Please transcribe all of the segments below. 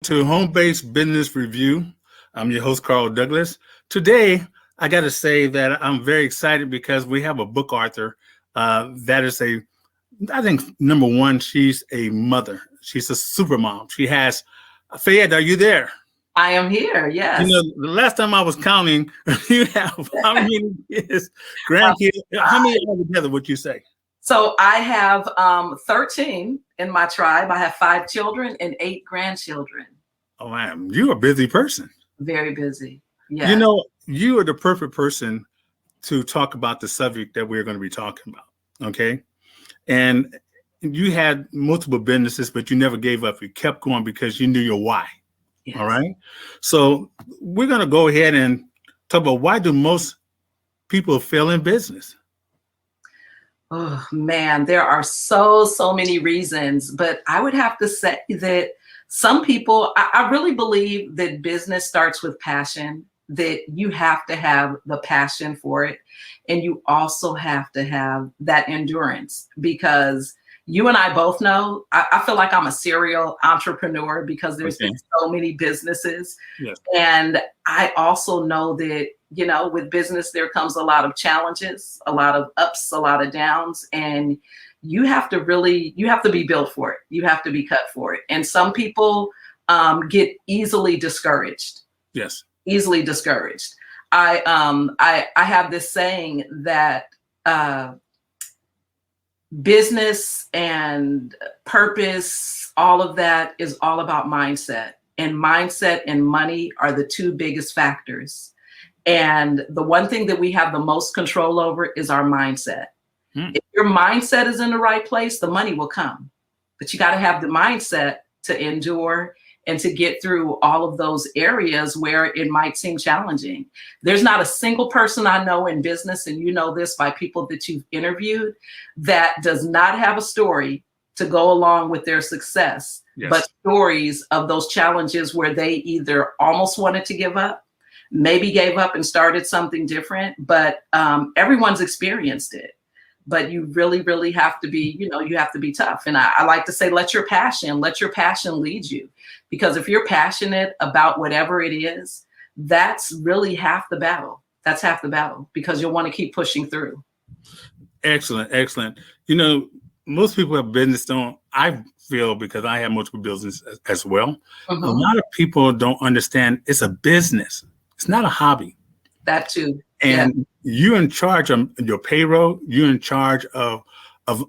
To Home-Based Business Review. I'm your host, Carl Douglas. Today, I got to say that I'm very excited because we have a book author that is I think, number one, she's a mother. She's a super mom. She has, Fayette, are you there? I am here, yes. You know, the last time I was counting, you have how many kids, grandkids, how many altogether would you say? So I have 13 in my tribe. I have 5 children and 8 grandchildren. Oh, man, you're a busy person. Very busy. Yeah. You know, you are the perfect person to talk about the subject that we're going to be talking about. Okay. And you had multiple businesses, but you never gave up. You kept going because you knew your why. Yes. All right. So we're going to go ahead and talk about why do most people fail in business? Oh, man, there are so many reasons, but I would have to say that some people, I really believe that business starts with passion, that you have to have the passion for it. And you also have to have that endurance, because you and I both know, I feel like I'm a serial entrepreneur because there's been so many businesses. Yes. And I also know that, you know, with business, there comes a lot of challenges, a lot of ups, a lot of downs, and you have to be built for it. You have to be cut for it. And some people get easily discouraged. Yes. Easily discouraged. I have this saying that business and purpose, all of that is all about mindset. And mindset and money are the 2 biggest factors. And the one thing that we have the most control over is our mindset. If your mindset is in the right place, the money will come. But you got to have the mindset to endure and to get through all of those areas where it might seem challenging. There's not a single person I know in business, and you know this by people that you've interviewed, that does not have a story to go along with their success, but stories of those challenges where they either almost wanted to give up, maybe gave up and started something different, but everyone's experienced it. But you really have to be, you know, you have to be tough. And I like to say, let your passion lead you. Because if you're passionate about whatever it is, that's really half the battle. That's half the battle, because you'll want to keep pushing through. Excellent, excellent. You know, most people have business I feel, because I have multiple businesses as well. A lot of people don't understand it's a business. It's not a hobby. That too. And you're in charge of your payroll. You're in charge of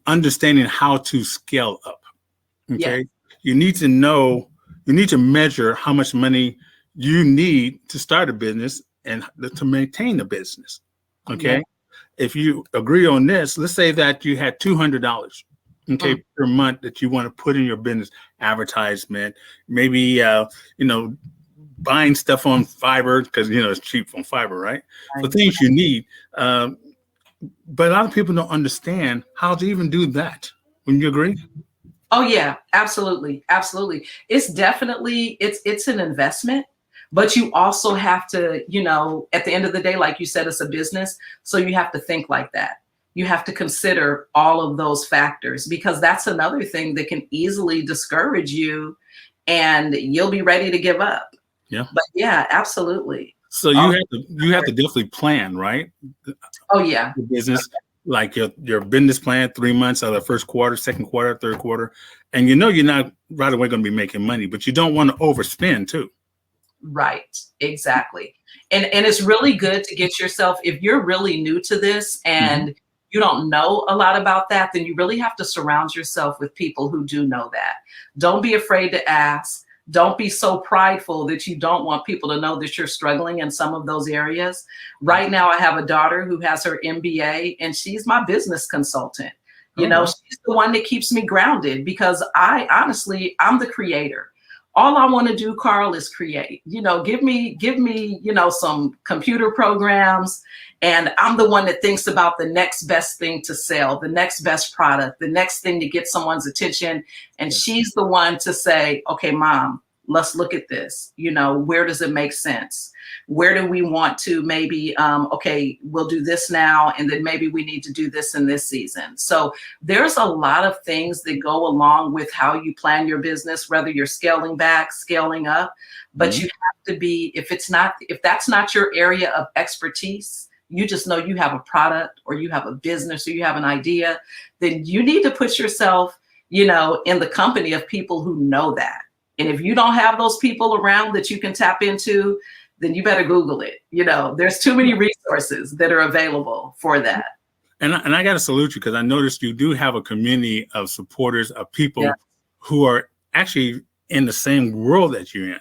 understanding how to scale up. Okay. You need to know, you need to measure how much money you need to start a business and to maintain the business. Okay. If you agree on this, let's say that you had $200, okay, per month that you want to put in your business, advertisement, maybe, you know, buying stuff on Fiverr, because, you know, it's cheap on Fiverr, right? So things you need. But a lot of people don't understand how to even do that. Wouldn't you agree? Oh, yeah, absolutely. Absolutely. It's definitely, it's an investment, but you also have to, you know, at the end of the day, like you said, it's a business. So you have to think like that. You have to consider all of those factors, because that's another thing that can easily discourage you and you'll be ready to give up. Yeah. But yeah, absolutely. So you have to definitely plan, right? Oh yeah. The business, like your business plan, 3 months out of the first quarter, second quarter, third quarter. And you know you're not right away going to be making money, but you don't want to overspend too. Right. Exactly. And it's really good to get yourself, if you're really new to this and you don't know a lot about that, then you really have to surround yourself with people who do know that. Don't be afraid to ask. Don't be so prideful that you don't want people to know that you're struggling in some of those areas. Right now, I have a daughter who has her MBA, and she's my business consultant. You know, she's the one that keeps me grounded, because I'm the creator. All I want to do, Carl, is create. Give me, some computer programs, and I'm the one that thinks about the next best thing to sell, the next best product, the next thing to get someone's attention. And she's the one to say, okay, mom, let's look at this. Where does it make sense? Where do we want to maybe, okay, we'll do this now, and then maybe we need to do this in this season. So there's a lot of things that go along with how you plan your business, whether you're scaling back, scaling up, but you have to be, if that's not your area of expertise, you just know you have a product or you have a business or you have an idea, then you need to put yourself, in the company of people who know that. And if you don't have those people around that you can tap into, then you better Google it. There's too many resources that are available for that. And I got to salute you, because I noticed you do have a community of supporters, of people who are actually in the same world that you're in.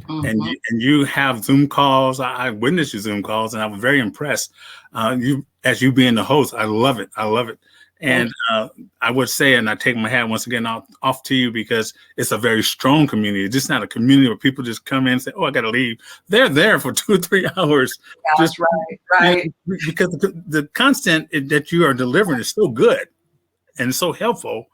And you have Zoom calls. I witnessed your Zoom calls, and I was very impressed. As you being the host, I love it. I love it. And I would say, and I take my hat once again off to you, because it's a very strong community. It's just not a community where people just come in and say, oh, I got to leave. They're there for 2 or 3 hours. Yeah, just right. Because the content that you are delivering is so good and so helpful.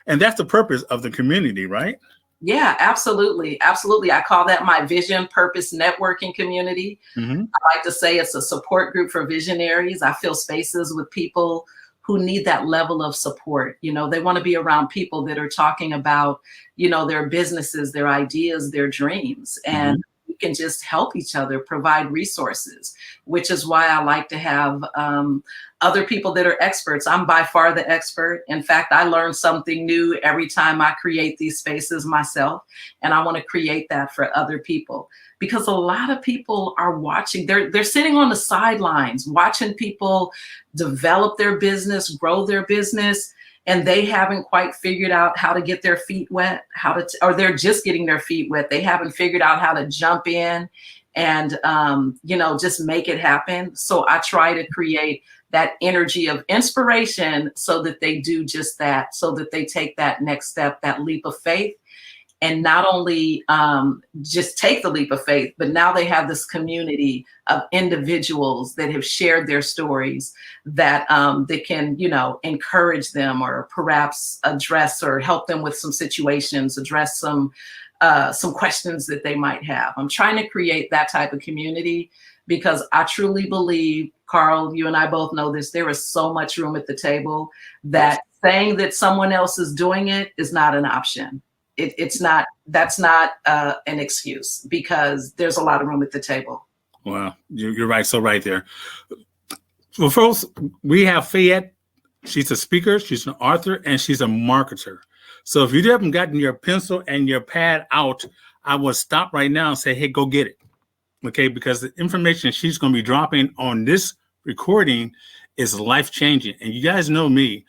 And that's the purpose of the community, right? Yeah, absolutely. Absolutely. I call that my vision, purpose, networking community. I like to say it's a support group for visionaries. I fill spaces with people who need that level of support. They want to be around people that are talking about, their businesses, their ideas, their dreams. And we can just help each other, provide resources, which is why I like to have other people that are experts. I'm by far the expert. In fact, I learn something new every time I create these spaces myself. And I want to create that for other people, because a lot of people are watching. They're sitting on the sidelines watching people develop their business, grow their business, and they haven't quite figured out how to get their feet wet, or they're just getting their feet wet. They haven't figured out how to jump in and, just make it happen. So I try to create that energy of inspiration so that they do just that, so that they take that next step, that leap of faith. And not only just take the leap of faith, but now they have this community of individuals that have shared their stories that that can, encourage them, or perhaps address or help them with some situations, address some questions that they might have. I'm trying to create that type of community, because I truly believe, Carl, you and I both know this, there is so much room at the table that saying that someone else is doing it is not an option. That's not an excuse, because there's a lot of room at the table. Wow, you're right. So right there. Well, folks, we have Fayette. She's a speaker, she's an author, and she's a marketer. So if you haven't gotten your pencil and your pad out, I will stop right now and say, hey, go get it. Okay, because the information she's going to be dropping on this recording is life-changing. And you guys know me.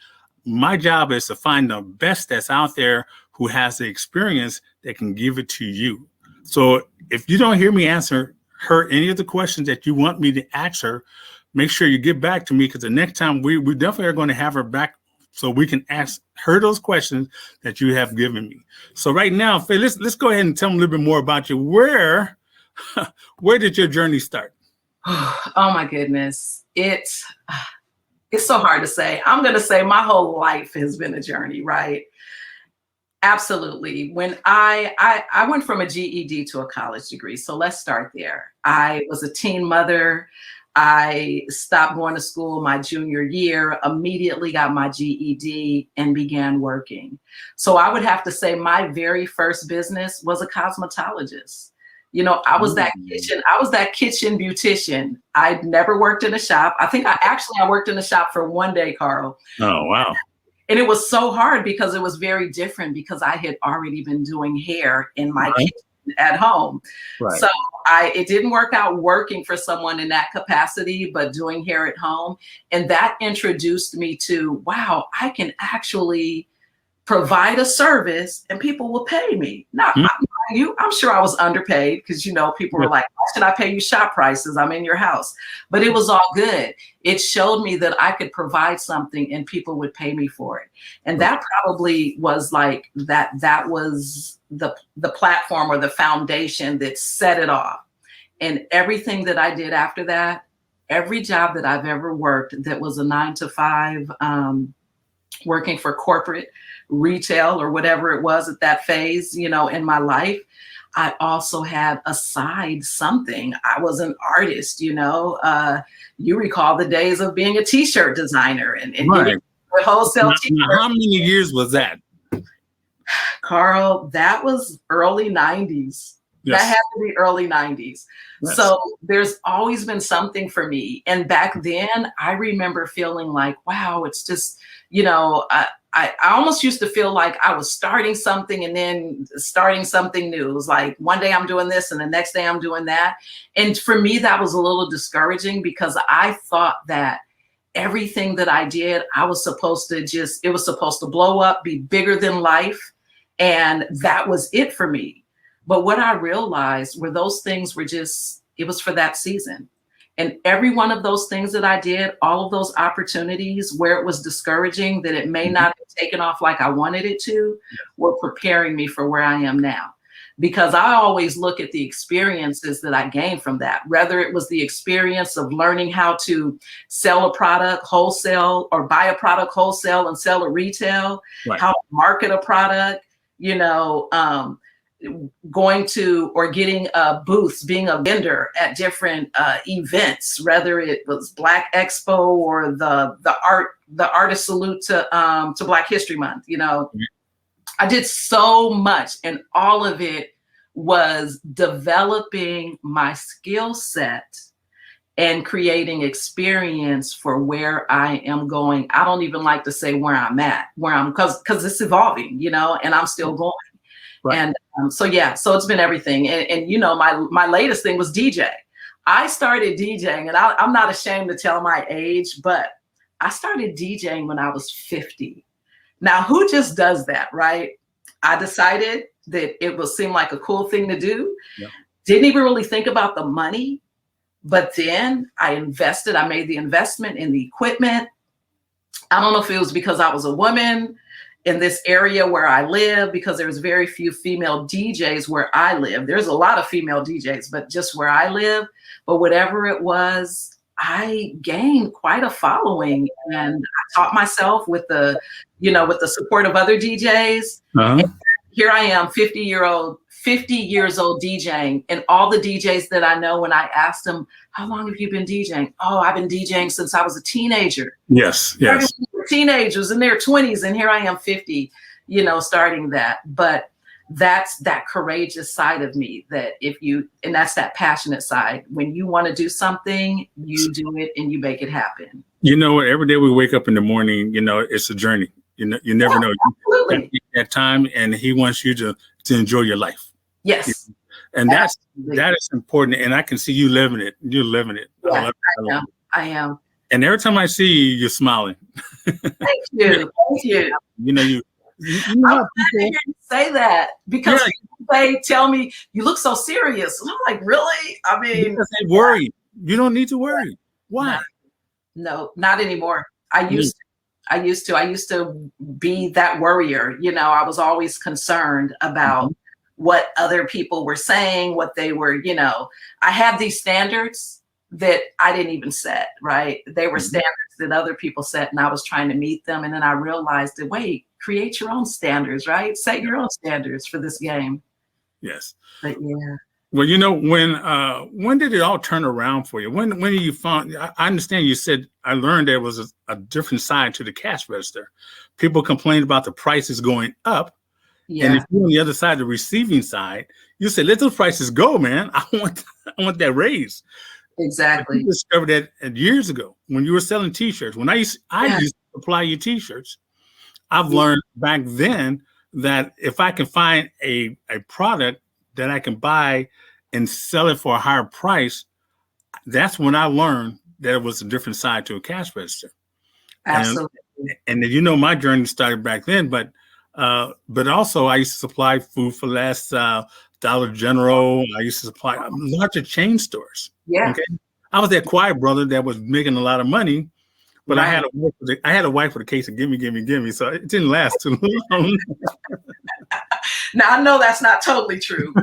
My job is to find the best that's out there who has the experience that can give it to you. So if you don't hear me answer her any of the questions that you want me to ask her, make sure you get back to me, because the next time we definitely are going to have her back so we can ask her those questions that you have given me. So right now, Faye, let's go ahead and tell me a little bit more about you. Where did your journey start? Oh my goodness. It's so hard to say. I'm going to say my whole life has been a journey, right? Absolutely. When I went from a GED to a college degree. So let's start there. I was a teen mother. I stopped going to school my junior year, immediately got my GED and began working. So I would have to say my very first business was a cosmetologist. I was that kitchen beautician. I'd never worked in a shop. I think I worked in a shop for one day, Carl. Oh, wow. And it was so hard because it was very different, because I had already been doing hair in my kitchen at home. Right. So it didn't work out working for someone in that capacity, but doing hair at home. And that introduced me to, wow, I can actually provide a service and people will pay me. Now, I'm sure I was underpaid because, people were like, why should I pay you shop prices? I'm in your house. But it was all good. It showed me that I could provide something and people would pay me for it. And that probably was like that was the platform or the foundation that set it off. And everything that I did after that, every job that I've ever worked that was a 9 to 5, working for corporate, retail, or whatever it was at that phase, in my life, I also had a side something. I was an artist, you recall the days of being a t-shirt designer and right. Wholesale t-shirts. How many years was that? Carl, that was early 90s. Yes. That had to be early 90s. Yes. So there's always been something for me. And back then I remember feeling like, wow, it's just, I almost used to feel like I was starting something and then starting something new. It was like one day I'm doing this and the next day I'm doing that. And for me, that was a little discouraging because I thought that everything that I did, it was supposed to blow up, be bigger than life. And that was it for me. But what I realized were those things were it was for that season. And every one of those things that I did, all of those opportunities where it was discouraging that it may not have taken off like I wanted it to, were preparing me for where I am now. Because I always look at the experiences that I gained from that, whether it was the experience of learning how to sell a product wholesale or buy a product wholesale and sell it retail, right. How to market a product, going to or getting booths, being a vendor at different events, whether it was Black Expo or the artist salute to Black History Month. I did so much, and all of it was developing my skill set and creating experience for where I am going. I don't even like to say where I'm at, because it's evolving, and I'm still going. Right. And so it's been everything. And my latest thing was DJ. I started DJing, and I'm not ashamed to tell my age, but I started DJing when I was 50. Now, who just does that, right? I decided that it would seem like a cool thing to do. Yeah. Didn't even really think about the money, but then I made the investment in the equipment. I don't know if it was because I was a woman in this area where I live, because there's very few female DJs where I live. There's a lot of female DJs, but just where I live. But whatever it was, I gained quite a following, and I taught myself with the support of other DJs. Uh-huh. And here I am, 50 years old DJing, and all the DJs that I know, when I asked them, how long have you been DJing? Oh, I've been DJing since I was a teenager. Yes. Teenagers in their 20s, and here I am 50, starting that. But that's that courageous side of me, and that's that passionate side. When you want to do something, you do it and you make it happen. Every day we wake up in the morning, it's a journey. You never know. Absolutely. That time, and he wants you to enjoy your life. Yes. And that is important. And I can see you living it. You're living it. Yeah, I am. And every time I see you, you're smiling. Thank you. Thank you. You know how people say that, because they tell me you look so serious. And I'm like, really? I mean, because they worry. You don't need to worry. Why? No, not anymore. I used to be that worrier. I was always concerned about what other people were saying, what they were, I had these standards that I didn't even set, right? They were standards that other people set, and I was trying to meet them. And then I realized that, wait, create your own standards, right? Set your own standards for this game. Yes. But yeah. Well, when did it all turn around for you? When you found, I understand you said, I learned there was a different side to the cash register. People complained about the prices going up. Yeah. And if you're on the other side, the receiving side, you say, let those prices go, man. I want that raise. Exactly. You discovered that years ago when you were selling T-shirts. When I used to supply you T-shirts, I've learned back then that if I can find a product that I can buy and sell it for a higher price, that's when I learned that it was a different side to a cash register. Absolutely. And my journey started back then, but also I used to supply food for the last Dollar General. I used to supply larger chain stores. Yeah. Okay. I was that quiet brother that was making a lot of money, but Right. I had a wife with a case of gimme, gimme, gimme. So it didn't last too long. Now I know that's not totally true,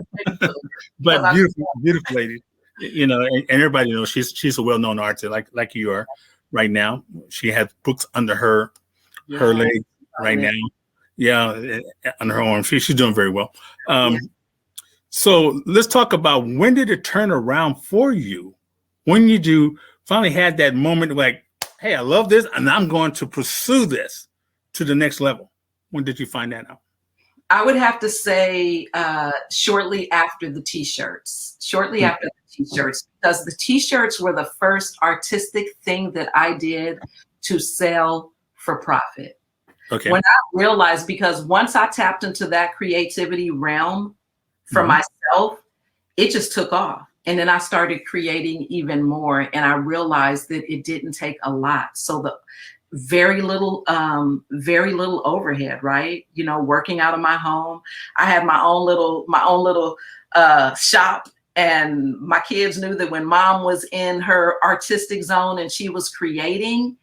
But beautiful, beautiful lady. You know, and everybody knows she's a well-known artist like you are right now. She has books under her leg right now. Yeah, under her arm. She's doing very well. So let's talk about, when did it turn around for you? When did you finally had that moment like, hey, I love this and I'm going to pursue this to the next level? When did you find that out? I would have to say shortly after the t-shirts. Shortly after the t-shirts, because the t-shirts were the first artistic thing that I did to sell for profit. Okay. When I realized, because once I tapped into that creativity realm for myself, it just took off. And then I started creating even more. And I realized that it didn't take a lot. So the very little overhead, right? You know, working out of my home. I had my own little shop, and my kids knew that when mom was in her artistic zone and she was creating,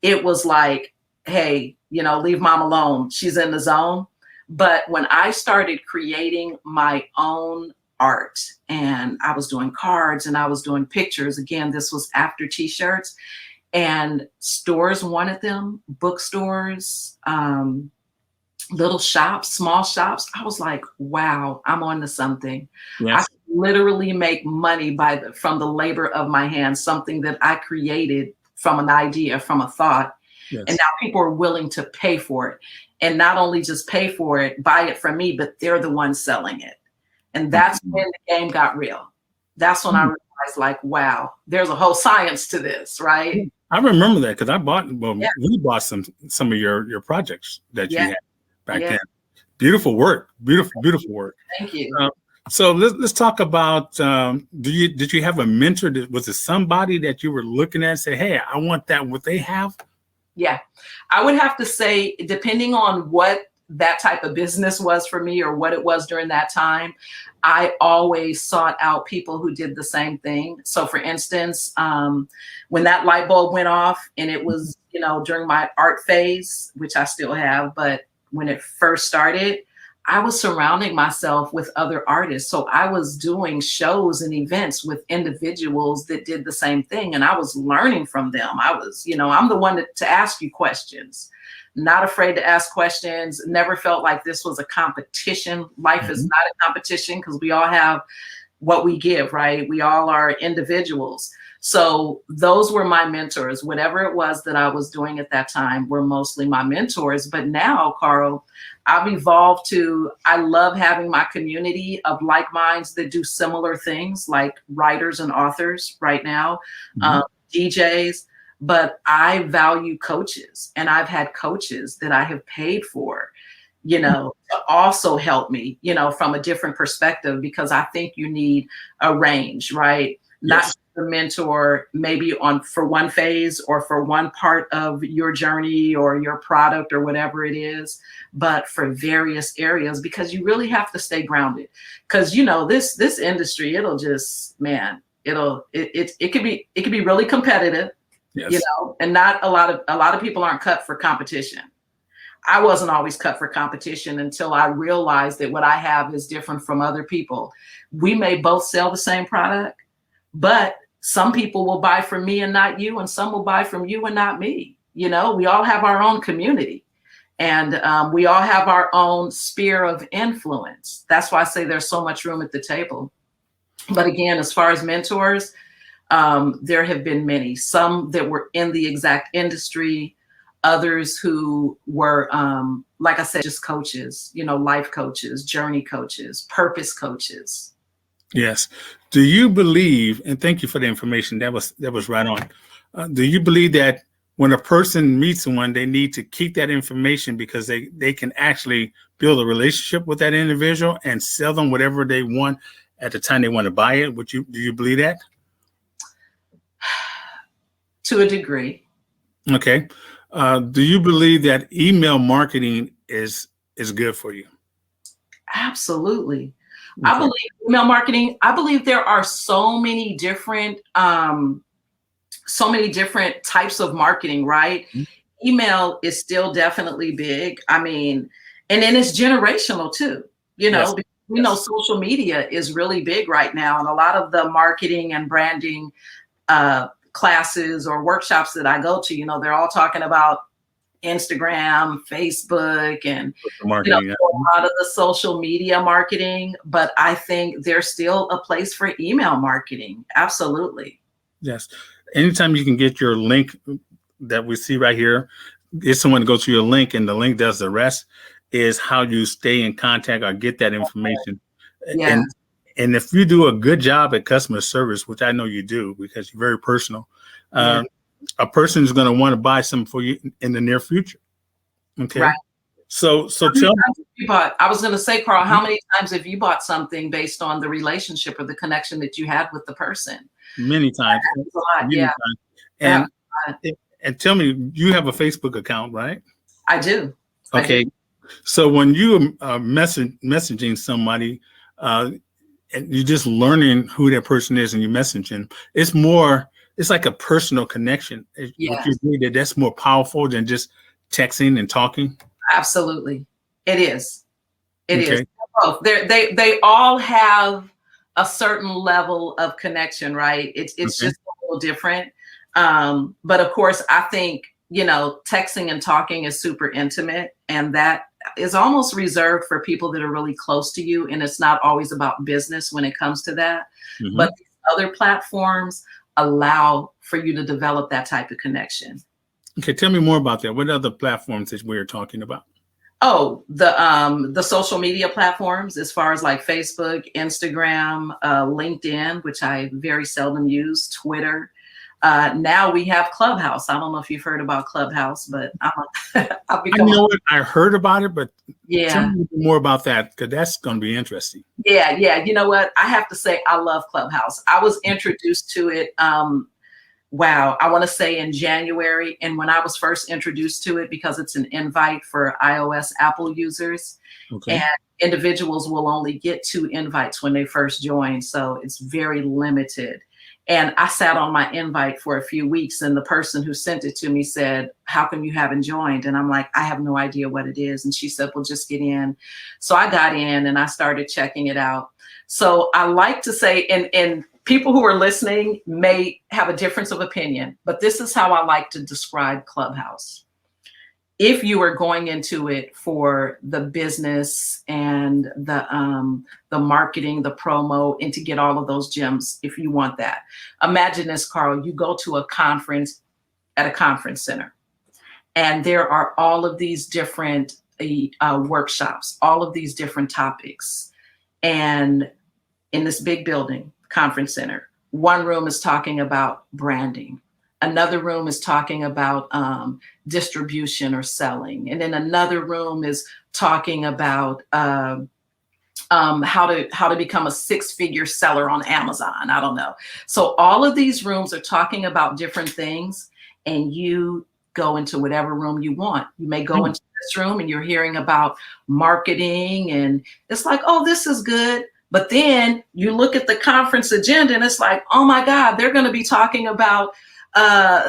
it was like, hey, you know, leave mom alone. She's in the zone. But when I started creating my own art, and I was doing cards and I was doing pictures, again, this was after t-shirts, and stores wanted them, bookstores, little shops, small shops. I was like, wow, I'm on to something. Yes. I literally make money from the labor of my hands, something that I created from an idea, from a thought. Yes. And now people are willing to pay for it. And not only just pay for it, buy it from me, but they're the ones selling it. And that's when the game got real. That's when I realized, like, wow, there's a whole science to this, right? I remember that because we bought some of your projects that you had back then. Beautiful work, beautiful work. Thank you. So let's talk about, did you have a mentor? Was it somebody that you were looking at and say, hey, I want that, what they have? Yeah, I would have to say, depending on what that type of business was for me or what it was during that time, I always sought out people who did the same thing. So for instance, when that light bulb went off, and it was, you know, during my art phase, which I still have, but when it first started, I was surrounding myself with other artists. So I was doing shows and events with individuals that did the same thing. And I was learning from them. I was, you know, I'm the one to ask you questions, not afraid to ask questions, never felt like this was a competition. Life is not a competition, because we all have what we give, right? We all are individuals. So those were my mentors. Whatever it was that I was doing at that time were mostly my mentors. But now, Carl, I've evolved to, I love having my community of like minds that do similar things, like writers and authors right now, DJs. But I value coaches, and I've had coaches that I have paid for, you know, to also help me, you know, from a different perspective, because I think you need a range, right? Not just a mentor maybe for one phase or for one part of your journey or your product or whatever it is, but for various areas, because you really have to stay grounded. Because, you know, this industry, it'll just, man, it could be really competitive. Yes. You know, and not a lot of people aren't cut for competition. I wasn't always cut for competition until I realized that what I have is different from other people. We may both sell the same product, but some people will buy from me and not you, and some will buy from you and not me. You know, we all have our own community, and we all have our own sphere of influence. That's why I say there's so much room at the table. But again, as far as mentors, there have been many, some that were in the exact industry, others who were, like I said, just coaches, you know, life coaches, journey coaches, purpose coaches. Yes. Do you believe, and thank you for the information, that was right on. Do you believe that when a person meets someone, they need to keep that information because they can actually build a relationship with that individual and sell them whatever they want at the time they want to buy it? Do you believe that? To a degree. Okay. Do you believe that email marketing is good for you? Absolutely. I Okay. believe email marketing, I believe there are so many different types of marketing, right? Mhm. Email is still definitely big. I mean, and then it's generational too, you Yes. know, because we know Yes. social media is really big right now. And a lot of the marketing and branding classes or workshops that I go to, you know, they're all talking about Instagram, Facebook, and, you know, Marketing. Yeah. a lot of the social media marketing. But I think there's still a place for email marketing. Absolutely. Yes. Anytime you can get your link that we see right here, get someone to go to your link and the link does the rest, is how you stay in contact or get that information. Yeah. And if you do a good job at customer service, which I know you do because you're very personal, Yeah. a person is going to want to buy something for you in the near future. Okay. Right. So How many tell me. times have you bought? I was going to say, Carl, how many times have you bought something based on the relationship or the connection that you had with the person? Many times. That's a lot. Many Yeah. times. Yeah. And tell me, you have a Facebook account, right? I do. I do. Okay. So when you messaging somebody, and you're just learning who that person is and you're messaging, it's like a personal connection. Would you Yes. agree that that's more powerful than just texting and talking? Absolutely. It is. It is. Okay. Both. They all have a certain level of connection, right? It's Okay. just a little different. But of course, I think, you know, texting and talking is super intimate, and that is almost reserved for people that are really close to you. And it's not always about business when it comes to that. Hmm. But these other platforms allow for you to develop that type of connection. Okay. Tell me more about that. What other platforms that we're talking about? Oh, the social media platforms, as far as like Facebook, Instagram, LinkedIn, which I very seldom use, Twitter. Now we have Clubhouse. I don't know if you've heard about Clubhouse, but I've I become know it. I heard about it, but tell yeah, me more about that because that's going to be interesting. yeah. You know what? I have to say I love Clubhouse. I was introduced to it. Wow, I want to say in January. And when I was first introduced to it, because it's an invite for iOS Apple users, and Okay. individuals will only get 2 invites when they first join. So it's very limited. And I sat on my invite for a few weeks, and the person who sent it to me said, "How come you haven't joined?" And I'm like, "I have no idea what it is." And she said, "Well, just get in." So I got in and I started checking it out. So I like to say, and people who are listening may have a difference of opinion, but this is how I like to describe Clubhouse. If you are going into it for the business and the marketing, the promo, and to get all of those gems, if you want that, imagine this, Carl. You go to a conference at a conference center, and there are all of these different workshops, all of these different topics, and in this big building, conference center. One room is talking about branding. Another room is talking about distribution or selling. And then another room is talking about how to become a 6-figure seller on Amazon. I don't know. So all of these rooms are talking about different things, and you go into whatever room you want. You may go into this room and you're hearing about marketing, and it's like, oh, this is good. But then you look at the conference agenda and it's like, oh my God, they're going to be talking about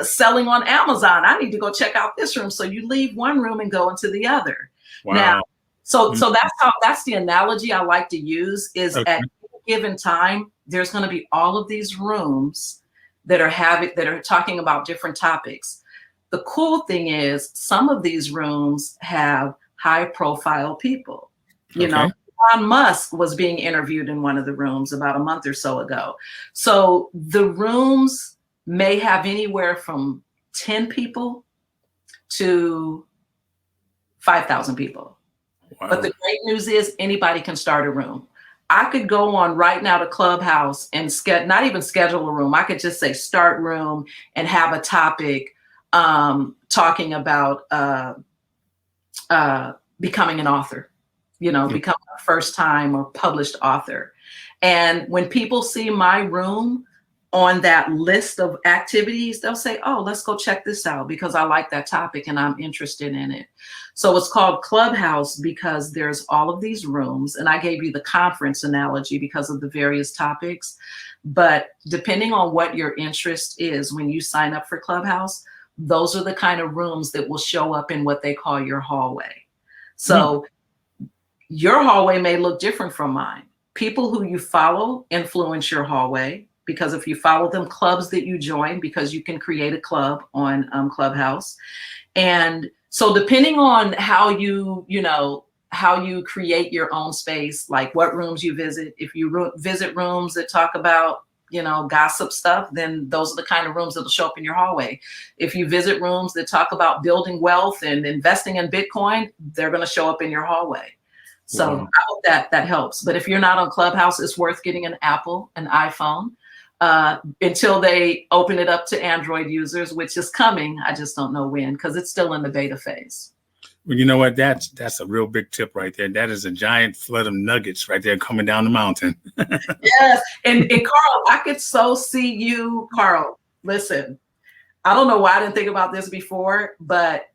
selling on Amazon. I need to go check out this room. So you leave one room and go into the other. Wow. Now, so Mhm. that's the analogy I like to use is Okay. at any given time, there's going to be all of these rooms that are talking about different topics. The cool thing is some of these rooms have high profile people. You know, Okay. Elon Musk was being interviewed in one of the rooms about a month or so ago. So the rooms may have anywhere from 10 people to 5,000 people. But Wow. the great news is anybody can start a room. I could go on right now to Clubhouse and not even schedule a room. I could just say start room and have a topic talking about becoming an author, becoming a first time or published author. And when people see my room on that list of activities, they'll say, oh, let's go check this out because I like that topic and I'm interested in it. So it's called Clubhouse because there's all of these rooms, and I gave you the conference analogy because of the various topics. But depending on what your interest is, when you sign up for Clubhouse, those are the kind of rooms that will show up in what they call your hallway. So your hallway may look different from mine. People who you follow influence your hallway, because if you follow them, clubs that you join, because you can create a club on Clubhouse. And so depending on how how you create your own space, like what rooms you visit, if you visit rooms that talk about, gossip stuff, then those are the kind of rooms that'll show up in your hallway. If you visit rooms that talk about building wealth and investing in Bitcoin, they're going to show up in your hallway. So I hope that helps. But if you're not on Clubhouse, it's worth getting an iPhone, until they open it up to Android users, which is coming. I just don't know when, because it's still in the beta phase. Well, you know what? That's a real big tip right there. That is a giant flood of nuggets right there coming down the mountain. Yes. And Carl, I could so see you, Carl. Listen, I don't know why I didn't think about this before, but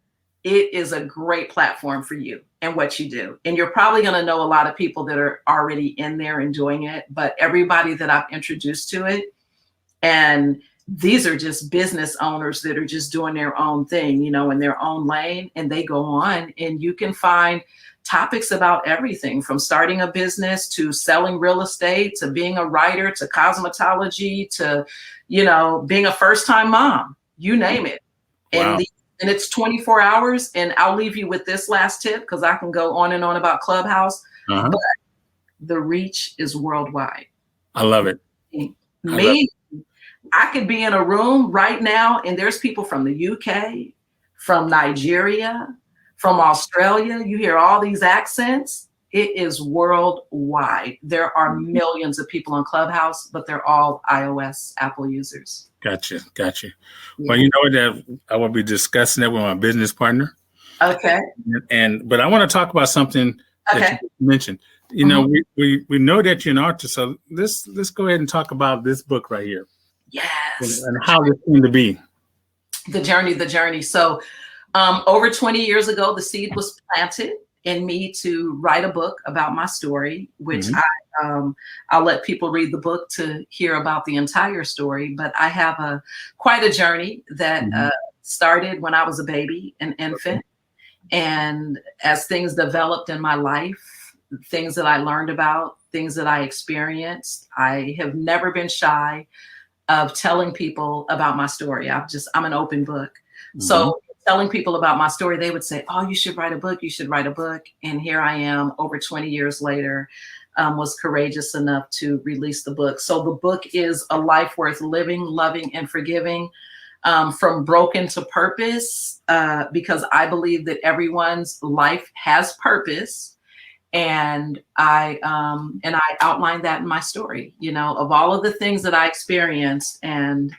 it is a great platform for you and what you do. And you're probably going to know a lot of people that are already in there and doing it, but everybody that I've introduced to it, and these are just business owners that are just doing their own thing, in their own lane, and they go on, and you can find topics about everything from starting a business to selling real estate, to being a writer, to cosmetology, to, being a first-time mom, you name it. Wow. And it's 24 hours. And I'll leave you with this last tip, because I can go on and on about Clubhouse, but the reach is worldwide. I love it. I could be in a room right now, and there's people from the UK, from Nigeria, from Australia. You hear all these accents. It is worldwide. There are millions of people on Clubhouse, but they're all iOS, Apple users. Gotcha. Yeah. Well, you know that I will be discussing that with my business partner. Okay. But I want to talk about something that you mentioned. We know that you're an artist, so let's go ahead and talk about this book right here. Yes. And how this came to be. The journey. So over 20 years ago, the seed was planted in me to write a book about my story, which I'll let people read the book to hear about the entire story. But I have quite a journey that started when I was a baby, an infant. And as things developed in my life, things that I learned about, things that I experienced, I have never been shy of telling people about my story. I'm an open book. So telling people about my story, they would say, oh, you should write a book. You should write a book. And here I am over 20 years later, was courageous enough to release the book. So the book is A Life Worth Living, Loving, and Forgiving, from broken to purpose, because I believe that everyone's life has purpose. And I outlined that in my story, of all of the things that I experienced, and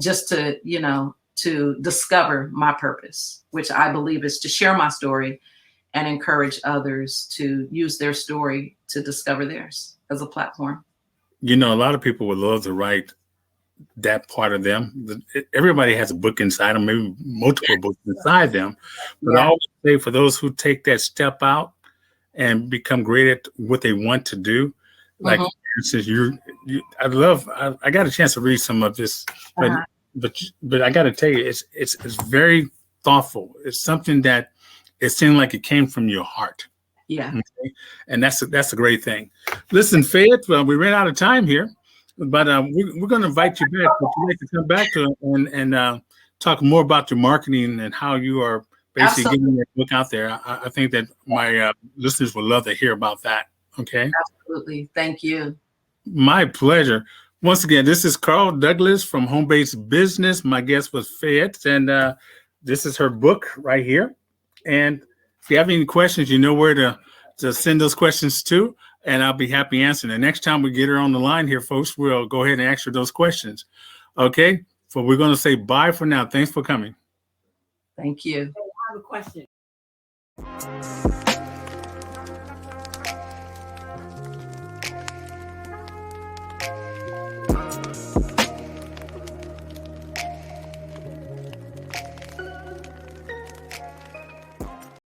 just to discover my purpose, which I believe is to share my story and encourage others to use their story to discover theirs as a platform. A lot of people would love to write that part of them. Everybody has a book inside them, maybe multiple books inside them. But I always say, for those who take that step out and become great at what they want to do, like for instance, I got a chance to read some of this, but I got to tell you, it's very thoughtful. It's something that it seemed like it came from your heart. Yeah. Okay? And that's a great thing. Listen, Fayette, we ran out of time here, but we're going to invite you back. Would you like to come back and talk more about your marketing and how you are basically getting that book out there? I think that my listeners would love to hear about that. Okay. Absolutely. Thank you. My pleasure. Once again, this is Carl Douglas from Home Based Business. My guest was Fayette, and this is her book right here. And if you have any questions, you know where to send those questions to, and I'll be happy answering. The next time we get her on the line here, folks, we'll go ahead and answer those questions. Okay. So we're going to say bye for now. Thanks for coming. Thank you. I have a question.